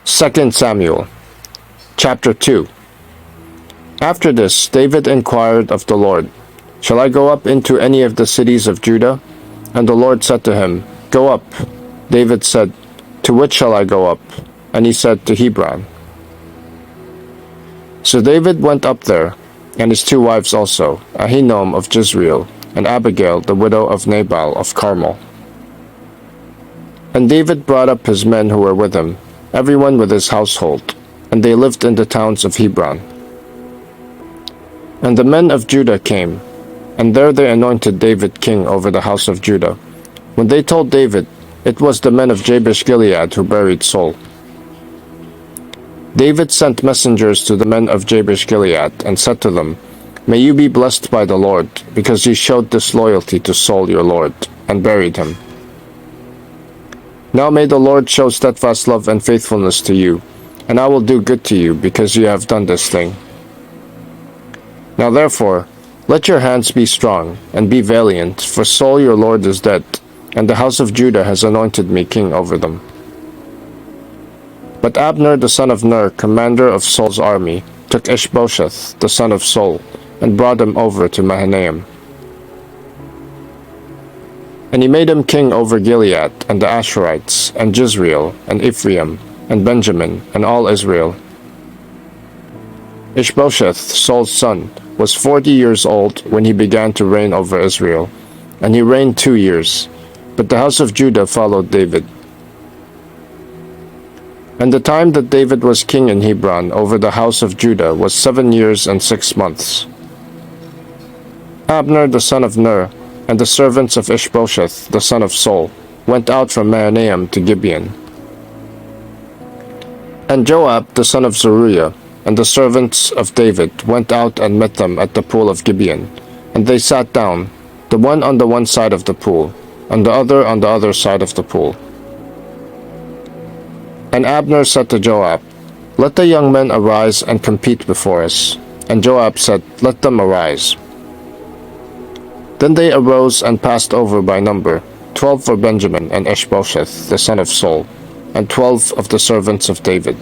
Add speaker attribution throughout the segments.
Speaker 1: 2 Samuel, chapter 2. After this, David inquired of the Lord, "Shall I go up into any of the cities of Judah?" And the Lord said to him, "Go up." David said, "To which shall I go up?" And he said, "To Hebron." So David went up there, and his two wives also, Ahinoam of Jezreel, and Abigail the widow of Nabal of Carmel. And David brought up his men who were with him, everyone with his household, and they lived in the towns of Hebron. And the men of Judah came, and there they anointed David king over the house of Judah. When they told David, it was the men of Jabesh-Gilead who buried Saul. David sent messengers to the men of Jabesh-Gilead, and said to them, "May you be blessed by the Lord, because ye showed disloyalty to Saul your lord, and buried him. Now may the Lord show steadfast love and faithfulness to you, and I will do good to you, because you have done this thing. Now therefore, let your hands be strong, and be valiant, for Saul your lord is dead, and the house of Judah has anointed me king over them." But Abner the son of Ner, commander of Saul's army, took Ish-bosheth the son of Saul, and brought him over to Mahanaim. And he made him king over Gilead, and the Asherites, and Jezreel, and Ephraim, and Benjamin, and all Israel. Ish-bosheth, Saul's son, was 40 years old when he began to reign over Israel, and he reigned 2 years. But the house of Judah followed David. And the time that David was king in Hebron over the house of Judah was 7 years and 6 months. Abner the son of Ner, and the servants of Ish-bosheth the son of Saul, went out from Mahanaim to Gibeon. And Joab the son of Zeruiah, and the servants of David went out and met them at the pool of Gibeon. And they sat down, the one on the one side of the pool, and the other on the other side of the pool. And Abner said to Joab, "Let the young men arise and compete before us." And Joab said, "Let them arise." Then they arose and passed over by number, 12 for Benjamin and Ish-bosheth the son of Saul, and 12 of the servants of David.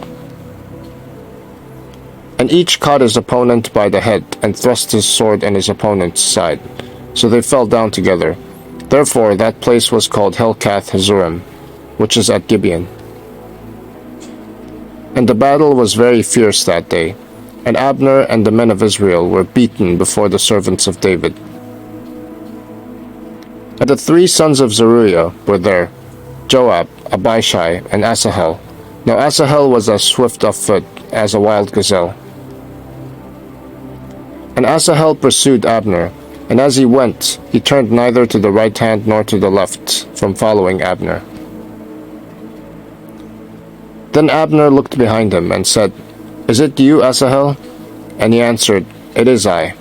Speaker 1: And each caught his opponent by the head, and thrust his sword in his opponent's side. So they fell down together. Therefore that place was called Helkath-Hazurim, which is at Gibeon. And the battle was very fierce that day, and Abner and the men of Israel were beaten before the servants of David. And the 3 sons of Zeruiah were there, Joab, Abishai, and Asahel. Now Asahel was as swift of foot as a wild gazelle. And Asahel pursued Abner, and as he went, he turned neither to the right hand nor to the left from following Abner. Then Abner looked behind him and said, "Is it you, Asahel?" And he answered, "It is I."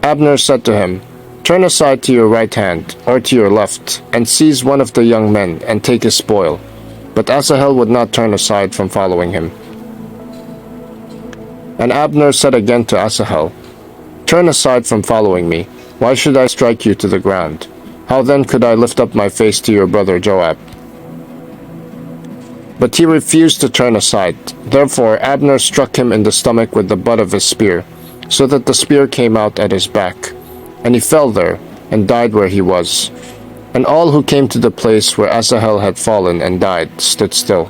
Speaker 1: Abner said to him, "Turn aside to your right hand, or to your left, and seize one of the young men, and take his spoil." But Asahel would not turn aside from following him. And Abner said again to Asahel, "Turn aside from following me. Why should I strike you to the ground? How then could I lift up my face to your brother Joab?" But he refused to turn aside. Therefore Abner struck him in the stomach with the butt of his spear, so that the spear came out at his back. And he fell there, and died where he was. And all who came to the place where Asahel had fallen and died stood still.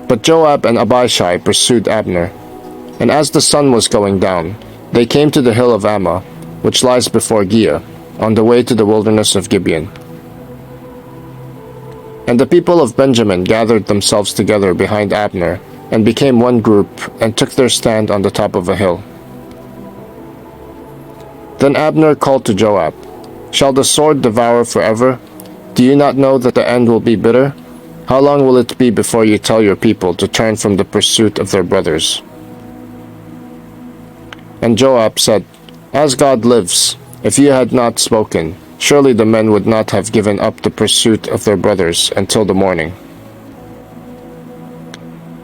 Speaker 1: But Joab and Abishai pursued Abner. And as the sun was going down, they came to the hill of Ammah, which lies before Giah, on the way to the wilderness of Gibeon. And the people of Benjamin gathered themselves together behind Abner, and became one group, and took their stand on the top of a hill. Then Abner called to Joab, "Shall the sword devour forever? Do you not know that the end will be bitter? How long will it be before you tell your people to turn from the pursuit of their brothers?" And Joab said, "As God lives, if you had not spoken, surely the men would not have given up the pursuit of their brothers until the morning."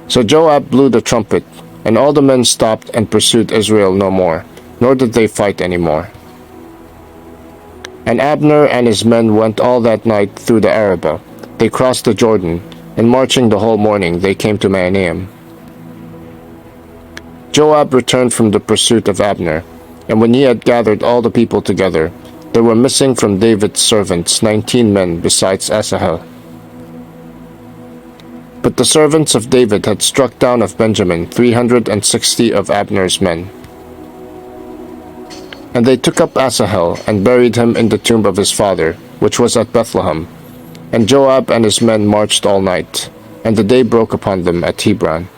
Speaker 1: So Joab blew the trumpet, and all the men stopped and pursued Israel no more, nor did they fight any more. And Abner and his men went all that night through the Arabah, they crossed the Jordan, and marching the whole morning they came to Mahanaim. Joab returned from the pursuit of Abner, and when he had gathered all the people together, there were missing from David's servants 19 men besides Asahel. But the servants of David had struck down of Benjamin 360 of Abner's men. And they took up Asahel and buried him in the tomb of his father, which was at Bethlehem. And Joab and his men marched all night, and the day broke upon them at Hebron.